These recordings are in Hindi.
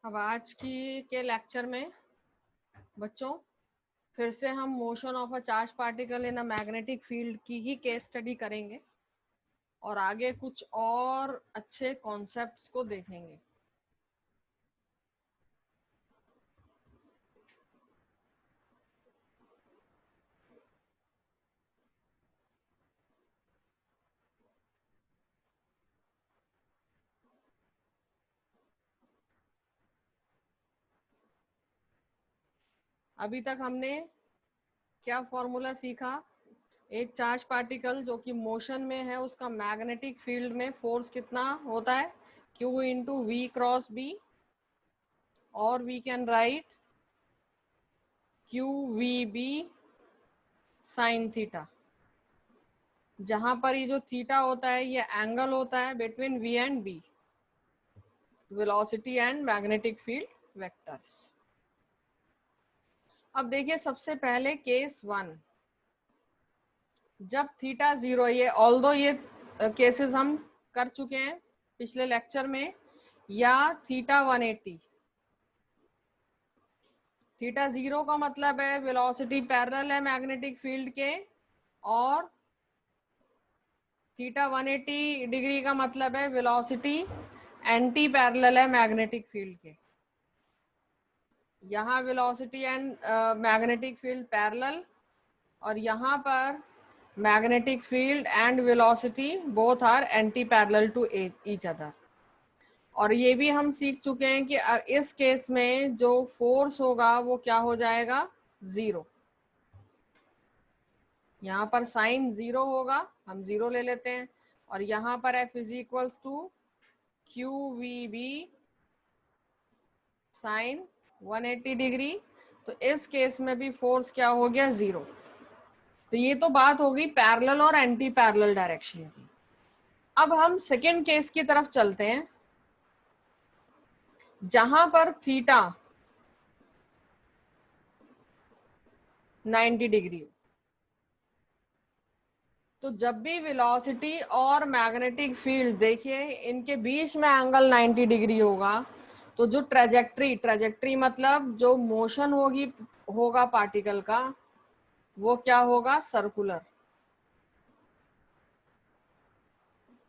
अब आज की के लेक्चर में बच्चों फिर से हम motion of a charge particle in a magnetic field की ही केस स्टडी करेंगे और आगे कुछ और अच्छे कॉन्सेप्ट्स को देखेंगे। अभी तक हमने क्या फॉर्मूला सीखा? एक चार्ज पार्टिकल जो कि मोशन में है उसका मैग्नेटिक फील्ड में फोर्स कितना होता है? Q into v cross B, और we can write q v B sin theta, जहां पर ये जो थीटा होता है ये एंगल होता है between v and b, velocity and magnetic field vectors. अब देखिए सबसे पहले केस 1, जब थीटा 0, ये ऑल्दो ये केसेस हम कर चुके हैं पिछले लेक्चर में, या थीटा 180। थीटा 0 का मतलब है वेलोसिटी पैरेलल है मैग्नेटिक फील्ड के, और थीटा 180 डिग्री का मतलब है वेलोसिटी एंटी पैरेलल है मैग्नेटिक फील्ड के। यहाँ velocity and magnetic field parallel, और यहाँ पर magnetic field and velocity both are anti parallel to each other. और ये भी हम सीख चुके हैं कि इस केस में जो फोर्स होगा वो क्या हो जाएगा? 0। यहाँ पर साइन 0 होगा, हम 0 ले लेते हैं, और यहाँ पर F is equals to q v B sine 180 degree. तो इस केस में भी फोर्स क्या हो गया? 0। तो ये तो बात होगी पैरेलल और एंटी पैरेलल डायरेक्शन की। अब हम सेकेंड केस की तरफ चलते हैं, जहां पर थीटा 90 डिग्री हो। तो जब भी वेलोसिटी और मैग्नेटिक फील्ड, देखिए इनके बीच में एंगल 90 डिग्री होगा, तो जो ट्रेजेक्ट्री मतलब जो मोशन होगा पार्टिकल का, वो क्या होगा? सर्कुलर।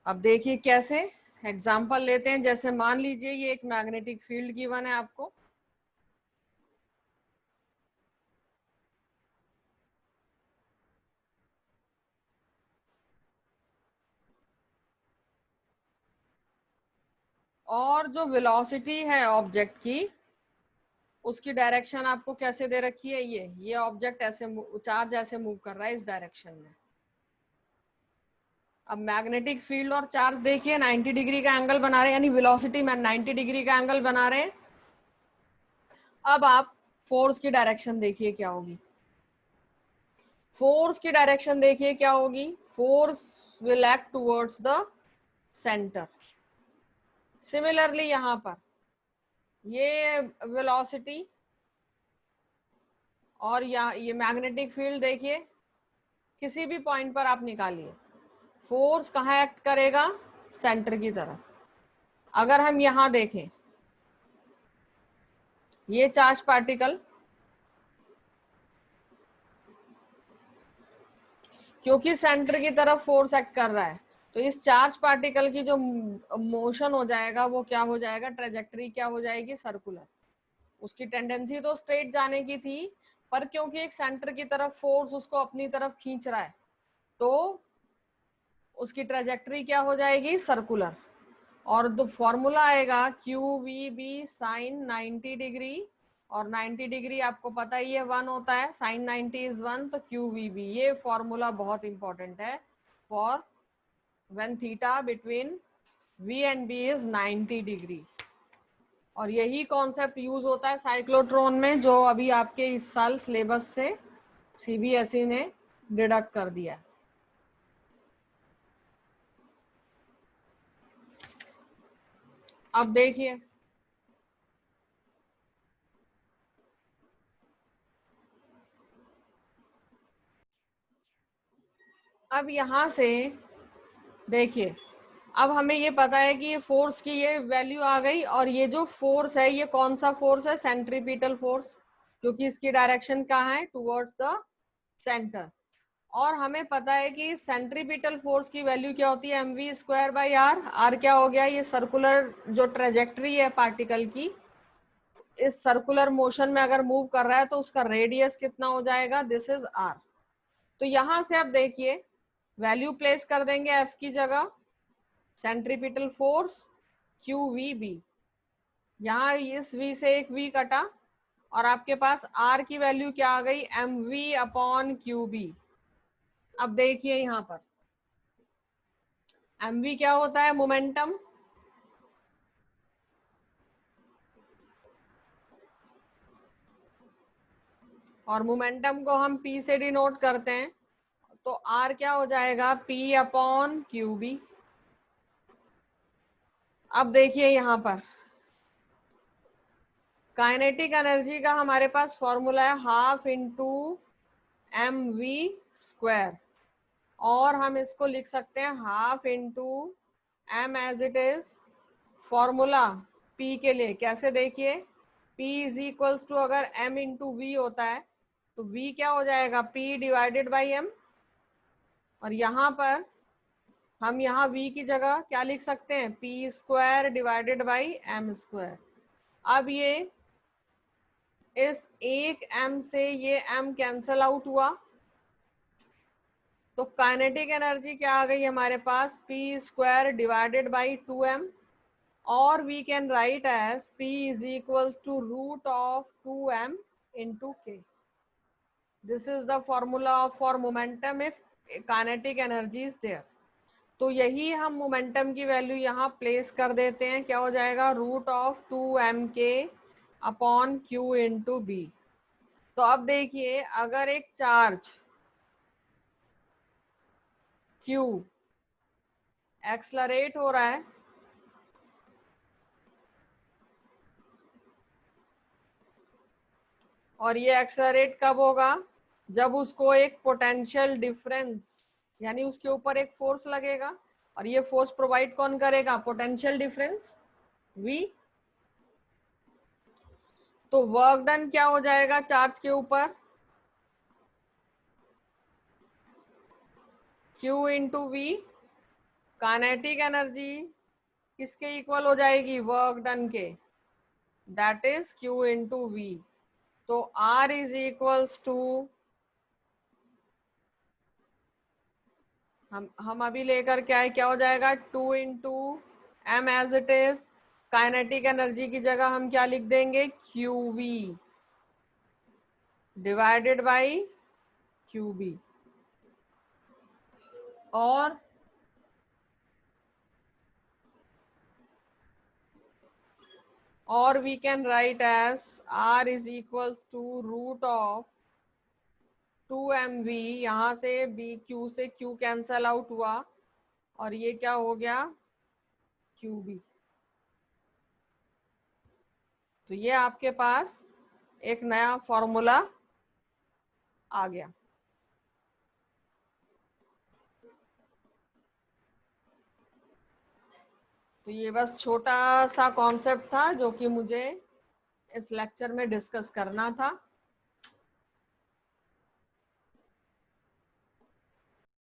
अब देखिए कैसे, एग्जाम्पल लेते हैं। जैसे मान लीजिए ये एक मैग्नेटिक फील्ड गिवन है आपको, और जो वेलोसिटी है ऑब्जेक्ट की, उसकी डायरेक्शन आपको कैसे दे रखी है? ये ऑब्जेक्ट ऐसे चार्ज ऐसे मूव कर रहा है इस डायरेक्शन में। अब मैग्नेटिक फील्ड और चार्ज देखिए 90 डिग्री का एंगल बना रहे हैं, यानी वेलोसिटी में 90 डिग्री का एंगल बना रहे हैं। अब आप फोर्स की डायरेक्शन देखिए क्या होगी। फोर्स की डायरेक्शन देखिए क्या होगी। Force will act towards the centre. Similarly यहां पर ये वेलोसिटी और ये मैग्नेटिक फील्ड देखिए, किसी भी पॉइंट पर आप निकालिए, फोर्स कहाँ एक्ट करेगा? सेंटर की तरफ। अगर हम यहां देखें, ये चार्ज पार्टिकल, क्योंकि सेंटर की तरफ फोर्स एक्ट कर रहा है, तो इस चार्ज पार्टिकल की जो मोशन हो जाएगा वो क्या हो जाएगा? ट्रेजेक्टरी क्या हो जाएगी? सर्कुलर। उसकी टेंडेंसी तो स्ट्रेट जाने की थी, पर क्योंकि एक सेंटर की तरफ फोर्स उसको अपनी तरफ खींच रहा है, तो उसकी ट्रेजेक्टरी क्या हो जाएगी? सर्कुलर। और जो फॉर्मूला आएगा q v B sine 90 degree, और 90 डिग्री आपको पता ही है 1 होता है, साइन 90 इज 1, तो क्यू वी बी, ये फॉर्मूला बहुत इंपॉर्टेंट है for when theta between v and b is 90 degree. और यही कॉन्सेप्ट यूज होता है साइक्लोट्रॉन में, जो अभी आपके इस साल सिलेबस से सीबीएसई ने डिडक्ट कर दिया। अब देखिए, अब यहां से देखिए, अब हमें ये पता है कि ये फोर्स की ये वैल्यू आ गई, और ये जो फोर्स है ये कौन सा फोर्स है, सेंट्रीपिटल फोर्स, क्योंकि इसकी डायरेक्शन कहाँ है, टुवर्ड्स द सेंटर। और हमें पता है कि सेंट्रीपिटल फोर्स की वैल्यू क्या होती है, mv²/r। r क्या हो गया, ये सर्कुलर जो ट्रेजेक्ट्री है पार्टिकल की, इस सर्कुलर मोशन में अगर मूव कर रहा है तो उसका रेडियस कितना हो जाएगा, दिस इज r। तो यहां से अब देखिए वैल्यू प्लेस कर देंगे f की जगह, सेंट्रीपिटल फोर्स QVB, यहाँ इस v से एक v कटा और आपके पास r की वैल्यू क्या आ गई, mv/QB। अब देखिए यहाँ पर mv क्या होता है, मोमेंटम, और मोमेंटम को हम p से डिनोट करते हैं, तो r क्या हो जाएगा, p/QB। अब देखिए यहाँ पर काइनेटिक एनर्जी का हमारे पास फॉर्मूला है हाफ इंटू mv², और हम इसको लिख सकते हैं half into m as it is formula p के लिए। कैसे, देखिए p इज इक्वल्स टू, अगर m इंटू वी होता है तो v क्या हो जाएगा, p/m। और यहाँ पर हम यहाँ v की जगह क्या लिख सकते हैं, p²/m²। अब ये इस एक m से ये m कैंसल आउट हुआ, तो काइनेटिक एनर्जी क्या आ गई हमारे पास, p²/2m, और we can write as p is equals to √2m into k। This is the formula for momentum if kinetic energy is there. तो यही हम मोमेंटम की वैल्यू यहाँ प्लेस कर देते हैं, क्या हो जाएगा, √2mk/q into b। तो अब देखिए अगर एक चार्ज q एक्सलरेट हो रहा है, और ये एक्सलरेट कब होगा, जब उसको एक पोटेंशियल डिफरेंस यानी उसके ऊपर एक फोर्स लगेगा, और ये फोर्स प्रोवाइड कौन करेगा, पोटेंशियल डिफरेंस v। तो वर्क डन क्या हो जाएगा चार्ज के ऊपर, q into v. Kinetic energy किसके इक्वल हो जाएगी, वर्क डन के, that is q into v. तो r इज इक्वल्स टू, हम अभी लेकर क्या है, क्या हो जाएगा, 2 into m as it is. Kinetic energy की जगह हम क्या लिख देंगे, QV डिवाइडेड बाई QB। और we can write as R is equals to √2mv। यहाँ से b q से q कैंसल आउट हुआ, और ये क्या हो गया, QB। तो ये आपके पास एक नया फॉर्मूला आ गया। तो ये बस छोटा सा कॉन्सेप्ट था जो कि मुझे इस लेक्चर में डिस्कस करना था।